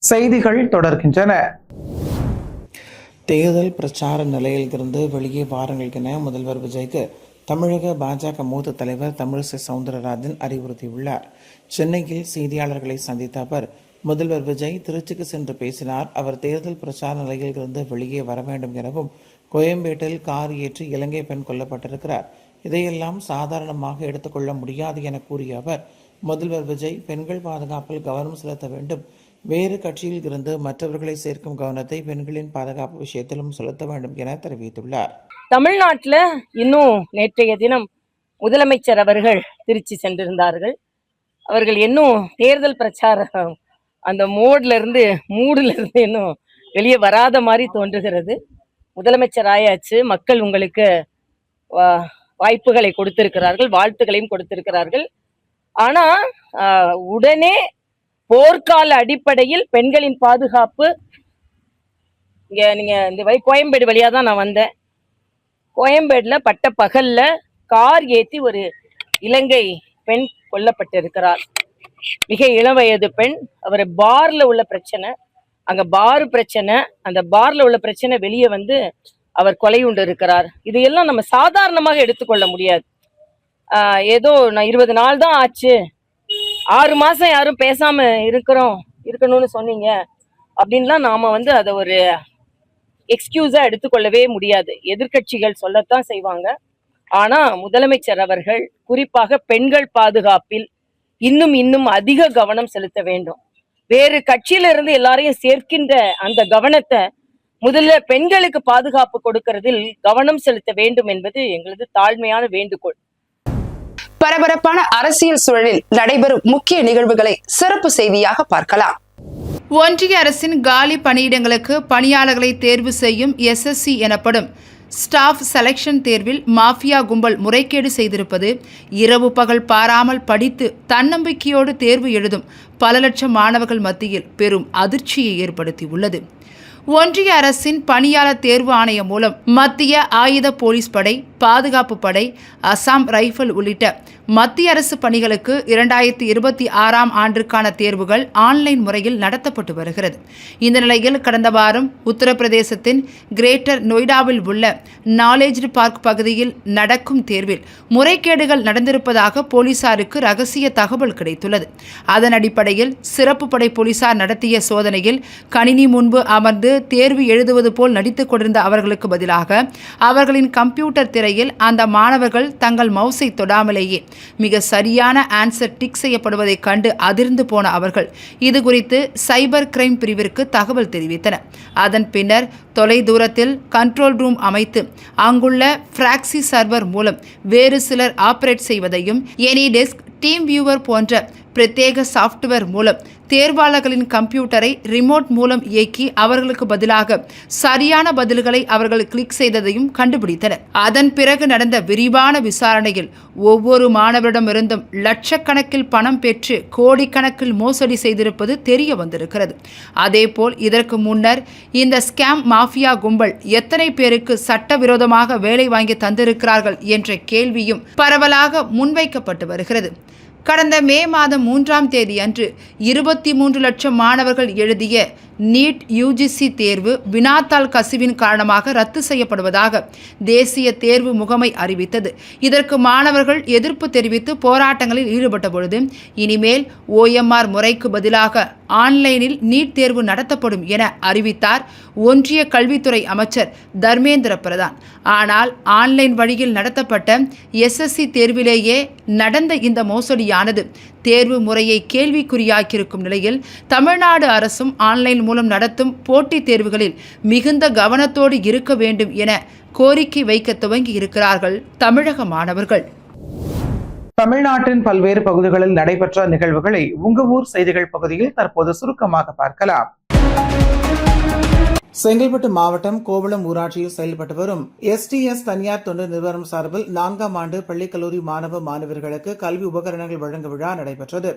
செய்திகள் தொடர்கின்றன. தேர்தல் பிரச்சார நிலையில் இருந்து வெளியே வாருங்கள் என முதல்வர் விஜய்க்கு தமிழக பாஜக மூத்த தலைவர் தமிழிசை சவுந்தரராஜன் அறிவுறுத்தியுள்ளார். சென்னையில் செய்தியாளர்களை சந்தித்த அவர், முதல்வர் விஜய் திருச்சிக்கு சென்று பேசினார். அவர் தேர்தல் பிரச்சார நிலையில் இருந்து வெளியே வர வேண்டும் எனவும், கோயம்பேட்டில் கார் ஏற்றி இலங்கை பெண் கொல்லப்பட்டிருக்கிறார், இதையெல்லாம் சாதாரணமாக எடுத்துக்கொள்ள முடியாது என கூறிய அவர், முதல்வர் விஜய் பெண்கள் பாதுகாப்பில் கவனம் செலுத்த வேண்டும், வேறு கட்சியில் இருந்து மற்றவர்களை சேர்க்கும் கவனத்தை பெண்களின் பாதுகாப்பு விஷயத்திலும் செலுத்த வேண்டும் என தெரிவித்துள்ளார். தமிழ்நாட்டில் இன்னும் நேற்றைய தினம் முதலமைச்சர் அவர்கள் திருச்சி சென்றிருந்தார்கள். அவர்கள் இன்னும் தேர்தல் பிரச்சாரம் அந்த மூடுல இருந்து இன்னும் வெளியே வராத மாதிரி தோன்றுகிறது. முதலமைச்சர் ஆயாச்சு, மக்கள் உங்களுக்கு வாய்ப்புகளை கொடுத்திருக்கிறார்கள், வாழ்த்துக்களையும் கொடுத்திருக்கிறார்கள். ஆனா உடனே போர்க்கால அடிப்படையில் பெண்களின் பாதுகாப்பு, இங்க நீங்க இந்த கோயம்பேடு வழியா தான் நான் வந்தேன். கோயம்பேடுல பட்ட பகல்ல கார் ஏற்றி ஒரு இலங்கை பெண் கொல்லப்பட்டிருக்கிறார். மிக இளவயது பெண். அவர் பார்ல உள்ள பிரச்சனை, அங்க பார் பிரச்சனை, அந்த பார்ல உள்ள பிரச்சனை வெளியே வந்து அவர் கொலை உண்டு இருக்கிறார். இதையெல்லாம் நம்ம சாதாரணமாக எடுத்துக்கொள்ள முடியாது. ஏதோ நான் 20 நாள் தான் ஆச்சு, 6 மாசம் யாரும் பேசாம இருக்கணும்னு சொன்னீங்க அப்படின்லாம் நாம வந்து அதை ஒரு எக்ஸ்கியூஸா எடுத்துக்கொள்ளவே முடியாது. எதிர்கட்சிகள் சொல்லத்தான் செய்வாங்க. ஆனா முதலமைச்சர் அவர்கள் குறிப்பாக பெண்கள் பாதுகாப்பில் இன்னும் அதிக கவனம் செலுத்த வேண்டும். வேறு கட்சியில இருந்து எல்லாரையும் சேர்க்கின்ற அந்த கவனத்தை முதல்ல பெண்களுக்கு பாதுகாப்பு கொடுக்கிறதில் கவனம் செலுத்த வேண்டும் என்பது எங்களது தாழ்மையான வேண்டுகோள். பரபரப்பான அரசியல் சூழலில் நடைபெறும் முக்கிய நிகழ்வுகளை சிறப்பு செய்தியாக பார்க்கலாம். ஒன்றிய அரசின் காலி பணியிடங்களுக்கு பணியாளர்களை தேர்வு செய்யும் SSC எனப்படும் ஸ்டாஃப் செலக்ஷன் தேர்வில் மாஃபியா கும்பல் முறைகேடு செய்திருப்பது இரவு பகல் பாராமல் படித்து தன்னம்பிக்கையோடு தேர்வு எழுதும் பல லட்சம் மாணவர்கள் மத்தியில் பெரும் அதிர்ச்சியை ஏற்படுத்தியுள்ளது. ஒன்றிய அரசின் பணியாளர் தேர்வு ஆணையம் மூலம் மத்திய ஆயுத போலீஸ் படை, பாதுகாப்பு படை, அசாம் ரைபிள் உள்ளிட்ட மத்திய அரசு பணிகளுக்கு 2026ஆம் ஆண்டிற்கான தேர்வுகள் ஆன்லைன் முறையில் நடத்தப்பட்டு வருகிறது. இந்த நிலையில் கடந்த வாரம் உத்தரப்பிரதேசத்தின் கிரேட்டர் நொய்டாவில் உள்ள நாலேஜ் பார்க் பகுதியில் நடக்கும் தேர்வில் முறைகேடுகள் நடந்திருப்பதாக போலீசாருக்கு ரகசிய தகவல் கிடைத்துள்ளது. அதன் அடிப்படையில் சிறப்பு படை போலீசார் நடத்திய சோதனையில் கணினி முன்பு அமர்ந்து தேர்வு எழுதுவது போல் நடித்துக் கொண்டிருந்த அவர்களுக்கு பதிலாக அவர்களின் கம்ப்யூட்டர் திரையில் அந்த மாணவர்கள் தங்கள் மவுஸை தொடாமலேயே மிக சரியான ஆன்சர் டிக் செய்யப்படுவதை கண்டு அதிர்ந்து போன அவர்கள் இது குறித்து சைபர் கிரைம் பிரிவிற்கு தகவல் தெரிவித்தனர். அதன் பின்னர் தொலை தூரத்தில் கண்ட்ரோல் ரூம் அமைத்து அங்குள்ள ஃப்ராக்ஸி சர்வர் மூலம் வேறு சிலர் ஆபரேட் செய்வதையும், எனி டெஸ்க், டீம் வியூவர் போன்ற பிரத்யேக சாஃப்ட்வேர் மூலம் தேர்வாளர்களின் கம்ப்யூட்டரை ரிமோட் மூலம் இயக்கி அவர்களுக்கு பதிலாக சரியான பதில்களை அவர்கள் கிளிக் செய்ததையும் கண்டுபிடித்தனர். அதன் பிறகு நடந்த விரிவான விசாரணையில் ஒவ்வொரு மாணவரிடமிருந்தும் லட்சக்கணக்கில் பணம் பெற்று கோடிக்கணக்கில் மோசடி செய்திருப்பது தெரிய வந்திருக்கிறது. அதேபோல் இதற்கு முன்னர் இந்த ஸ்கேம் மாஃபியா கும்பல் எத்தனை பேருக்கு சட்டவிரோதமாக வேலை வாங்கி தந்திருக்கிறார்கள் என்ற கேள்வியும் பரவலாக முன்வைக்கப்பட்டு வருகிறது. கடந்த மே மாதம் 3ஆம் தேதி அன்று 23 லட்சம் மாணவர்கள் எழுதிய நீட் UGC தேர்வு வினாத்தாள் கசிவின் காரணமாக ரத்து செய்யப்படுவதாக தேசிய தேர்வு முகமை அறிவித்தது. இதற்கு மாணவர்கள் எதிர்ப்பு தெரிவித்து போராட்டங்களில் ஈடுபட்ட பொழுது, இனிமேல் OMR முறைக்கு பதிலாக ஆன்லைனில் நீட் தேர்வு நடத்தப்படும் என அறிவித்தார் ஒன்றிய கல்வித்துறை அமைச்சர் தர்மேந்திர பிரதான். ஆனால் ஆன்லைன் வழியில் நடத்தப்பட்ட SSC தேர்விலேயே நடந்த இந்த மோசடியானது தேர்வு முறையை கேள்விக்குறியாக்கியிருக்கும் நிலையில் தமிழ்நாடு அரசும் ஆன்லைன் மூலம் நடத்தும் போட்டித் தேர்வுகளில் மிகுந்த கவனத்தோடு இருக்க வேண்டும் என கோரிக்கை வைக்க துவங்கி இருக்கிறார்கள் தமிழக மாணவர்கள். தமிழ்நாட்டின் பல்வேறு பகுதிகளில் நடைபெற்ற நிகழ்வுகளை உங்க ஊர் செய்திகள் பகுதியில் தற்போது சுருக்கமாக பார்க்கலாம். செங்கல்பட்டு மாவட்டம் கோவளம் ஊராட்சியில் செயல்பட்டு வரும் STS தனியார் தொண்டு நிறுவனம் சார்பில் 4ஆம் ஆண்டு பள்ளிக்கல்லூரி மாணவ மாணவியர்களுக்கு கல்வி உபகரணங்கள் வழங்கும் விழா நடைபெற்றது.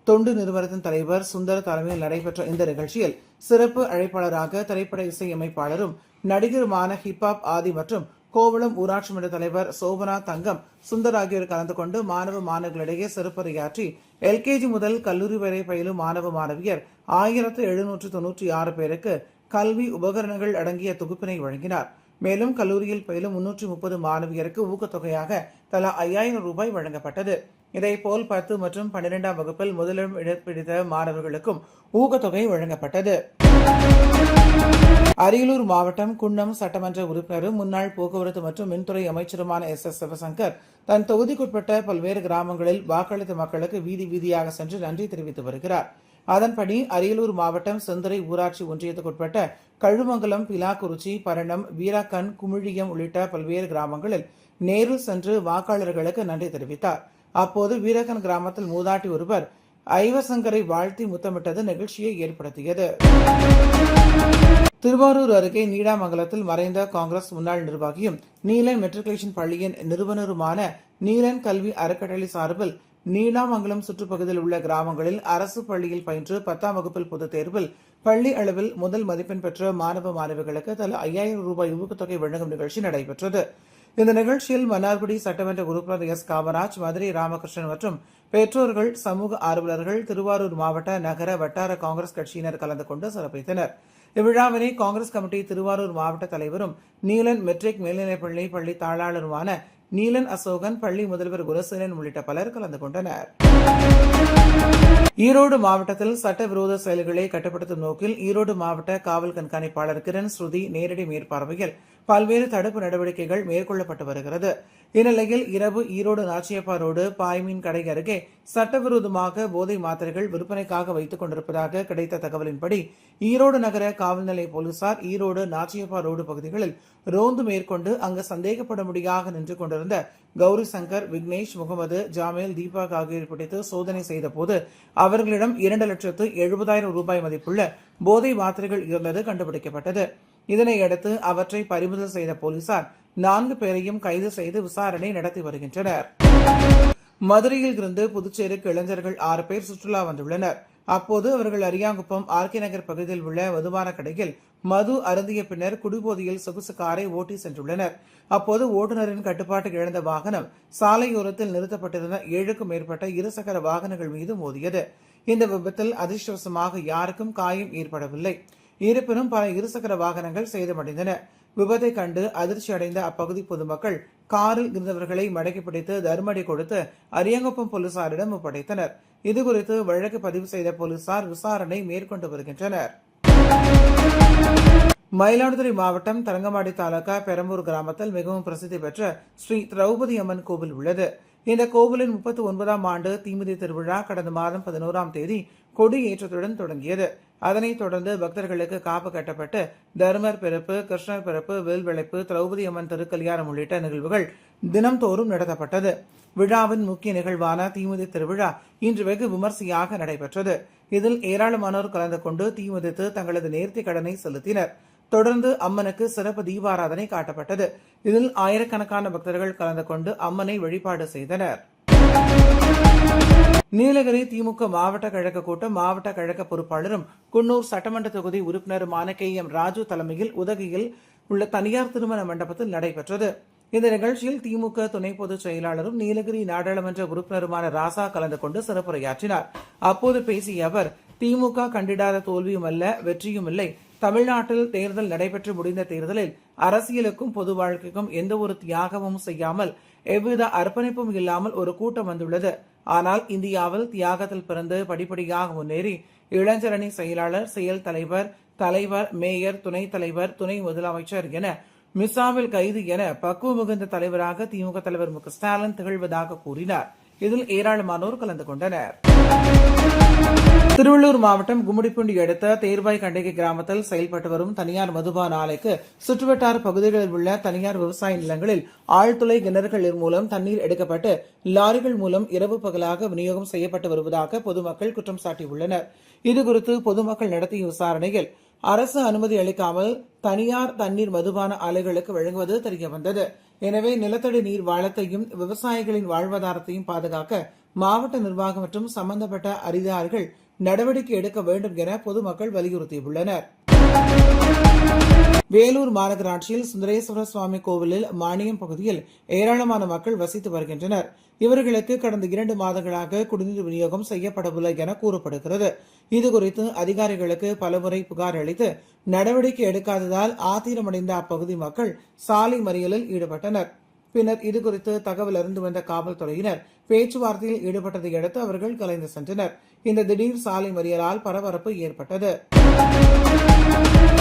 தொண்டு நிறுவனத்தின் தலைவர் சுந்தர் தலைமையில் நடைபெற்ற இந்த நிகழ்ச்சியில் சிறப்பு அழைப்பாளராக திரைப்பட இசையமைப்பாளரும் நடிகருமான ஹிப்ஹாப் ஆதி மற்றும் கோவளம் ஊராட்சி மன்ற தலைவர் சோபனா தங்கம் சுந்தர் ஆகியோர் கலந்து கொண்டு மாணவ மாணவர்களிடையே சிறப்புரையாற்றி எல்கேஜி முதல் கல்லூரி வரை பயிலும் மாணவ மாணவியர் 1796 பேருக்கு கல்வி உபகரணங்கள் அடங்கிய தொகுப்பினை வழங்கினார். மேலும் கல்லூரியில் பயிலும் 330 மாணவியருக்கு ஊக்கத்தொகையாக தலா 5000 ரூபாய் வழங்கப்பட்டது. இதேபோல் 10 மற்றும் 12ஆம் வகுப்பில் முதலிடம் பிடித்த மாணவர்களுக்கும் ஊக்கத்தொகை வழங்கப்பட்டது. அரியலூர் மாவட்டம் குன்னம் சட்டமன்ற உறுப்பினரும் முன்னாள் போக்குவரத்து மற்றும் மின்துறை அமைச்சருமான எஸ் சிவசங்கர் தன் தொகுதிக்குட்பட்ட பல்வேறு கிராமங்களில் வாக்களித்த மக்களுக்கு வீதி வீதியாக சென்று நன்றி தெரிவித்து வருகிறார். அதன்படி அரியலூர் மாவட்டம் செந்துறை ஊராட்சி ஒன்றியத்துக்குட்பட்ட கழுமங்கலம், பிலாக்குறிச்சி, பரணம், வீராக்கன், குமிழியம் உள்ளிட்ட பல்வேறு கிராமங்களில் நேரில் சென்று வாக்காளர்களுக்கு நன்றி தெரிவித்தார். அப்போது வீரக்கன் கிராமத்தில் மூதாட்டி ஒருவர் ஐவசங்கரை வாழ்த்தி முத்தமிட்டது நிகழ்ச்சியை ஏற்படுத்தியது. திருவாரூர் அருகே நீடாமங்கலத்தில் மறைந்த காங்கிரஸ் முன்னாள் நிர்வாகியும் நீலன் மெட்ரிகுலேஷன் பள்ளியின் நிறுவனருமான நீலன் கல்வி அறக்கட்டளை சார்பில் நீடாமங்கலம் சுற்றுப்பகுதியில் உள்ள கிராமங்களில் அரசு பள்ளியில் பயின்று 10ஆம் வகுப்பில் பொதுத் தேர்வில் பள்ளி அளவில் முதல் மதிப்பெண் பெற்ற மாணவ மாணவிகளுக்கு தலா 5000 ரூபாய் ஊக்கத்தொகை வழங்கும் நிகழ்ச்சி நடைபெற்றது. இந்த நிகழ்ச்சியில் மன்னார்குடி சட்டமன்ற உறுப்பினர் எஸ் காமராஜ், மதுரை ராமகிருஷ்ணன் மற்றும் பெற்றோர்கள், சமூக ஆர்வலர்கள், திருவாரூர் மாவட்ட நகர வட்டார காங்கிரஸ் கட்சியினர் கலந்து கொண்டு சிறப்பித்தனர். இவ்விழாவினை காங்கிரஸ் கமிட்டி திருவாரூர் மாவட்ட தலைவரும் நீலன் மெட்ரிக் மேல்நிலைப்பள்ளி பள்ளி தாளாளருமான நீலன் அசோகன், பள்ளி முதல்வர் குணசேனன் உள்ளிட்ட பலர் கலந்து கொண்டனர். ஈரோடு மாவட்டத்தில் சட்டவிரோத செயல்களை கட்டுப்படுத்தும் நோக்கில் ஈரோடு மாவட்ட காவல் கண்காணிப்பாளர் கிரண் ஸ்ருதி நேரடி மேற்பார்வையில் பல்வேறு தடுப்பு நடவடிக்கைகள் மேற்கொள்ளப்பட்டு வருகிறது. இந்நிலையில் இரவு ஈரோடு நாச்சியப்பா ரோடு பாய்மீன் கடை அருகே சட்டவிரோதமாக போதை மாத்திரைகள் விற்பனைக்காக வைத்துக் கொண்டிருப்பதாக கிடைத்த தகவலின்படி ஈரோடு நகர காவல் நிலைய போலீசார் ஈரோடு நாச்சியப்பா ரோடு பகுதிகளில் ரோந்து மேற்கொண்டு அங்கு சந்தேகப்படும்படியாக நின்று கொண்டிருந்த கௌரி சங்கர், விக்னேஷ், முகமது, ஜாமேல், தீபக் ஆகியோர் பிடித்து சோதனை செய்த போது அவர்களிடம் 2,70,000 ரூபாய் மதிப்புள்ள போதை மாத்திரைகள் இருந்தது கண்டுபிடிக்கப்பட்டது. இதனையடுத்து அவற்றை பறிமுதல் செய்த போலீசார் 4 பேரையும் கைது செய்து விசாரணை நடத்தி வருகின்றனர். மதுரையில் இருந்து புதுச்சேரிக்கு இளைஞர்கள் 6 பேர் சுற்றுலா வந்துள்ளனர். அப்போது அவர்கள் அரியாங்குப்பம் ஆர்கே நகர் பகுதியில் உள்ள மதுபான கடையில் மது அருந்திய பின்னர் குடிபோதையில் சொகுசு காரை ஓட்டி சென்றுள்ளனர். அப்போது ஓட்டுநரின் கட்டுப்பாட்டுக்கு இழந்த வாகனம் சாலையோரத்தில் நிறுத்தப்பட்டிருந்த 7க்கும் மேற்பட்ட இருசக்கர வாகனங்கள் மீது மோதியது. இந்த விபத்தில் அதிர்ஷ்டவசமாக யாருக்கும் காயம் ஏற்படவில்லை. இருப்பினும் பல இருசக்கர வாகனங்கள் சேதமடைந்தன. விபத்தை கண்டு அதிர்ச்சி அடைந்த அப்பகுதி பொதுமக்கள் காரில் இருந்தவர்களை மடக்கி பிடித்து தர்மடி கொடுத்து அரியாங்குப்பம் போலீசாரிடம் ஒப்படைத்தனர். இதுகுறித்து வழக்கு பதிவு செய்த போலீசார் விசாரணை மேற்கொண்டு வருகின்றனர். மயிலாடுதுறை மாவட்டம் தரங்கம்பாடி தாலுகா பெரம்பூர் கிராமத்தில் மிகவும் பிரசித்தி பெற்ற ஸ்ரீ திரௌபதி அம்மன் கோவில் உள்ளது. இந்த கோவிலின் 39ஆம் ஆண்டு தீமிதி திருவிழா கடந்த மாதம் 11ஆம் தேதி கொடியேற்றத்துடன் தொடங்கியது. அதனைத் தொடர்ந்து பக்தர்களுக்கு காப்பு கட்டப்பட்டு தர்மர் பிறப்பு, கிருஷ்ணர் பிறப்பு, வேல் விளைப்பு, திரௌபதி அம்மன் திருக்கல்யாணம் உள்ளிட்ட நிகழ்வுகள் தினம்தோறும் நடத்தப்பட்டது. விழாவின் முக்கிய நிகழ்வான தீமிதி திருவிழா இன்று வெகு விமர்சையாக நடைபெற்றது. இதில் ஏராளமானோர் கலந்து கொண்டு தீமிதித்து தங்களது நேர்த்தி கடனை செலுத்தினர். தொடர்ந்து அம்மனுக்கு சிறப்பு தீபாராதனை காட்டப்பட்டது. இதில் ஆயிரக்கணக்கான பக்தர்கள் கலந்து கொண்டு அம்மனை வழிபாடு செய்தனர். நீலகிரி திமுக மாவட்ட கழக கூட்டம் மாவட்ட கழக பொறுப்பாளரும் குன்னூர் சட்டமன்ற தொகுதி உறுப்பினருமான KM ராஜு தலைமையில் உதகையில் உள்ள தனியார் திருமண மண்டபத்தில் நடைபெற்றது. இந்த நிகழ்ச்சியில் திமுக துணை பொதுச் செயலாளரும் நீலகிரி நாடாளுமன்ற உறுப்பினருமான ராசா கலந்து கொண்டு சிறப்புரையாற்றினார். அப்போது பேசிய அவர், திமுக கண்டிடாத தோல்வியும் அல்ல, வெற்றியும் இல்லை. தமிழ்நாட்டில் தேர்தல் நடைபெற்று முடிந்த தேர்தலில் அரசியலுக்கும் பொது வாழ்க்கைக்கும் எந்த ஒரு தியாகமும் செய்யாமல் எவ்வித அர்ப்பணிப்பும் இல்லாமல் ஒரு கூட்டம் வந்துள்ளது. ஆனால் இந்தியாவில் தியாகத்தில் பிறந்து படிப்படியாக முன்னேறி இளைஞரணி செயலாளர், செயல் தலைவர், மேயர், துணைத் தலைவர், துணை முதலமைச்சர் என மிசாவில் கைது என பக்குவ மிகுந்த தலைவராக திமுக தலைவர் மு.க. ஸ்டாலின் திகழ்வதாக கூறினார். இதில் ஏராளமானோர் கலந்து கொண்டனர். திருவள்ளூர் மாவட்டம் கும்மிடிப்பூண்டி அடுத்த தேர்வாய் கண்டிகை கிராமத்தில் செயல்பட்டு வரும் தனியார் மதுபான ஆலைக்கு சுற்றுவட்டார பகுதிகளில் உள்ள தனியார் விவசாய நிலங்களில் ஆழ்துளை கிணறுகள் மூலம் தண்ணீர் எடுக்கப்பட்டு லாரிகள் மூலம் இரவு பகலாக விநியோகம் செய்யப்பட்டு வருவதாக பொதுமக்கள் குற்றம் சாட்டியுள்ளனர். இதுகுறித்து பொதுமக்கள் நடத்திய விசாரணையில் அரசு அனுமதி அளிக்காமல் தனியார் தண்ணீர் மதுபான ஆலைகளுக்கு வழங்குவது தெரியவந்தது. எனவே நிலத்தடி நீர் வளத்தையும் விவசாயிகளின் வாழ்வாதாரத்தையும் பாதுகாக்க மாவட்ட நிர்வாகம் மற்றும் சம்பந்தப்பட்ட அதிகாரிகள் நடவடிக்கை எடுக்க வேண்டும் என பொதுமக்கள் வலியுறுத்தியுள்ளனர். வேலூர் மாநகராட்சியில் சுந்தரேஸ்வர சுவாமி கோவிலில் மானியம் பகுதியில் ஏராளமான மக்கள் வசித்து வருகின்றனர். இவர்களுக்கு கடந்த 2 மாதங்களாக குடிநீர் விநியோகம் செய்யப்படவில்லை என கூறப்படுகிறது. இதுகுறித்து அதிகாரிகளுக்கு பலமுறை புகார் அளித்து நடவடிக்கை எடுக்காததால் ஆத்திரமடைந்த அப்பகுதி மக்கள் சாலை மறியலில் ஈடுபட்டனர். பின்னர் இதுகுறித்து தகவல் அறிந்து வந்த காவல்துறையினர் பேச்சுவார்த்தையில் ஈடுபட்டதை அடுத்து அவர்கள் கலைந்து சென்றனர். இந்த திடீர் சாலை மறியலால் பரபரப்பு ஏற்பட்டது.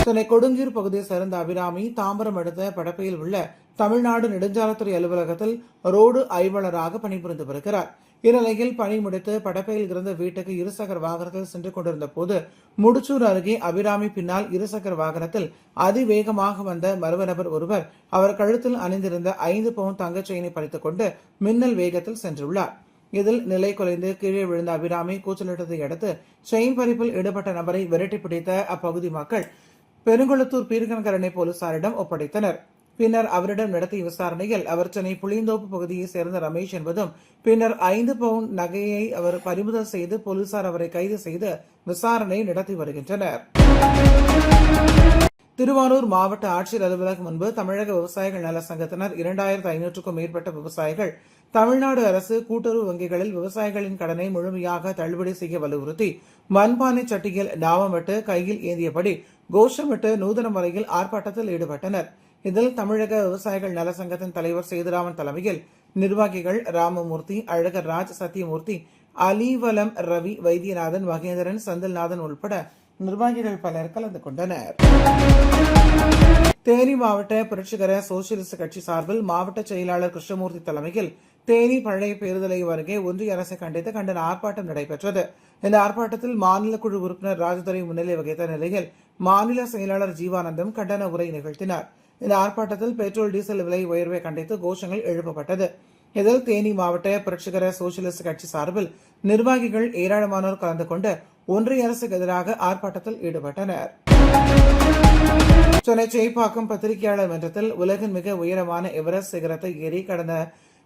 சென்னை கொடுங்கூர் பகுதியை சேர்ந்த அபிராமி தாம்பரம் அடுத்த படப்பையில் உள்ள தமிழ்நாடு நெடுஞ்சாலைத்துறை அலுவலகத்தில் ரோடு ஆய்வாளராக பணிபுரிந்து வருகிறார். இந்நிலையில் பணி முடித்து படப்பையில் இருந்த வீட்டுக்கு இருசக்கர வாகனத்தில் சென்று கொண்டிருந்த போது முடிச்சூர் அருகே அபிராமி பின்னால் இருசக்கர வாகனத்தில் அதிவேகமாக வந்த மர்ம நபர் ஒருவர் அவர் கழுத்தில் அணிந்திருந்த 5 பவுன் தங்கச் செயினை பறித்துக் கொண்டு மின்னல் வேகத்தில் சென்றுள்ளார். இதில் நிலை குலைந்து கீழே விழுந்த அபிராமி கூச்சலிட்டதை அடுத்து செயின் பறிப்பில் ஈடுபட்ட நபரை விரட்டி பிடித்த அப்பகுதி மக்கள் பெருங்குளத்தூர் பீர்க்கன்கரணை போலீசாரிடம் ஒப்படைத்தனர். பின்னர் அவரிடம் நடத்திய விசாரணையில் அவர் சென்னை புளியந்தோப்பு பகுதியைச் சேர்ந்த ரமேஷ் என்பதும் பின்னர் 5 பவுன் நகையை அவர் பறிமுதல் செய்து போலீசார் அவரை கைது செய்து விசாரணை நடத்தி வருகின்றனர். திருவாரூர் மாவட்ட ஆட்சியர் அலுவலகம் முன்பு தமிழக விவசாயிகள் நல சங்கத்தினர் 2500க்கும் மேற்பட்ட விவசாயிகள் தமிழ்நாடு அரசு கூட்டுறவு வங்கிகளில் விவசாயிகளின் கடனை முழுமையாக தள்ளுபடி செய்ய வலியுறுத்தி மண்பானை சட்டியில் நாமமிட்டு கையில் ஏந்தியபடி கோஷமிட்டு நூதன முறையில் ஆர்ப்பாட்டத்தில் ஈடுபட்டனர். இதில் தமிழக விவசாயிகள் நல சங்கத்தின் தலைவர் சேதுராமன் தலைமையில் நிர்வாகிகள் ராமமூர்த்தி, அழகர் ராஜ், சத்தியமூர்த்தி, அலிவலம், ரவி, வைத்தியநாதன், மகேந்திரன், செந்தில்நாதன் உள்பட நிர்வாகிகள் பலர் கலந்து கொண்டனர். தேனி மாவட்ட புரட்சிகர சோசியலிஸ்ட் கட்சி சார்பில் மாவட்ட செயலாளர் கிருஷ்ணமூர்த்தி தலைமையில் தேனி பழைய பேருதலையம் அருகே ஒன்றிய அரசை கண்டித்து கண்டன ஆர்ப்பாட்டம் நடைபெற்றது. இந்த ஆர்ப்பாட்டத்தில் மாநில குழு உறுப்பினர் ராஜதுரை முன்னிலை வகித்த நிலையில் மாநில செயலாளர் ஜீவானந்தம் கண்டன உரை நிகழ்த்தினார். இந்த ஆர்ப்பாட்டத்தில் பெட்ரோல் டீசல் விலை உயர்வை கண்டித்து கோஷங்கள் எழுப்பப்பட்டது. இதில் தேனி மாவட்ட புரட்சிகர சோசியலிஸ்ட் கட்சி சார்பில் நிர்வாகிகள் ஏராளமானோர் கலந்து கொண்டு ஒன்றிய அரசுக்கு எதிராக ஆர்ப்பாட்டத்தில் ஈடுபட்டனர். சென்னை சேப்பாக்கம் பத்திரிகையாளர் மன்றத்தில் உலகின் மிக உயரமான எவரெஸ்ட் சிகரத்தை ஏறி கடந்த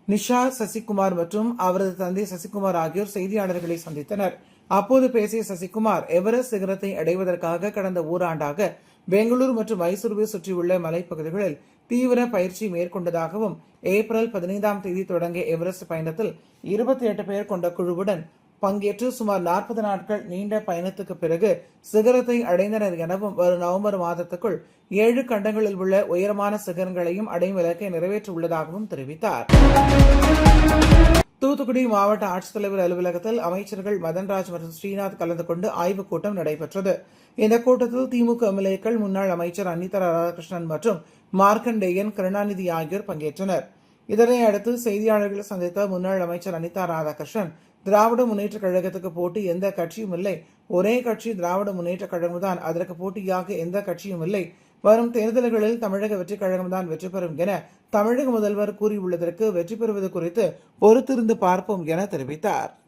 நிஷா சசிகுமார் மற்றும் அவரது தந்தை சசிகுமார் ஆகியோர் செய்தியாளர்களை சந்தித்தனர். அப்போது பேசிய சசிகுமார் எவரெஸ்ட் சிகரத்தை அடைவதற்காக கடந்த ஓராண்டாக பெங்களூரு மற்றும் மைசூருவை சுற்றியுள்ள மலைப்பகுதிகளில் தீவிர பயிற்சி மேற்கொண்டதாகவும் ஏப்ரல் 15ஆம் தேதி தொடங்கிய எவரெஸ்ட் பயணத்தில் 28 பேர் கொண்ட குழுவுடன் பங்கேற்று சுமார் 40 நாட்கள் நீண்ட பயணத்துக்கு பிறகு சிகரத்தை அடைந்தனர் எனவும் வரும் நவம்பர் மாதத்துக்குள் 7 கண்டங்களில் உள்ள உயரமான சிகரங்களையும் அடையும் இலக்கை நிறைவேற்ற உள்ளதாகவும் தெரிவித்தார். தூத்துக்குடி மாவட்ட ஆட்சித்தலைவர் அலுவலகத்தில் அமைச்சர்கள் மதன்ராஜ் மற்றும் ஸ்ரீநாத் கலந்து கொண்டு ஆய்வுக் கூட்டம் நடைபெற்றது. இந்த கூட்டத்தில் திமுக எம்எல்ஏக்கள், முன்னாள் அமைச்சர் அனிதா ராதாகிருஷ்ணன் மற்றும் மார்க்கண்டேயன், கருணாநிதி ஆகியோர் பங்கேற்றனர். இதனை அடுத்து செய்தியாளர்களை சந்தித்த முன்னாள் அமைச்சர் அனிதா ராதாகிருஷ்ணன், திராவிட முன்னேற்ற கழகத்துக்கு போட்டி எந்த கட்சியும் இல்லை, ஒரே கட்சி திராவிட முன்னேற்ற கழகம்தான், அதற்கு போட்டியாக எந்த கட்சியும் இல்லை, வரும் தேர்தல்களில் தமிழக வெற்றிக் கழகம்தான் வெற்றி பெறும் என தமிழக முதல்வர் கூறியுள்ளதற்கு வெற்றி பெறுவது குறித்து பொறுத்திருந்து பார்ப்போம் என தெரிவித்தார்.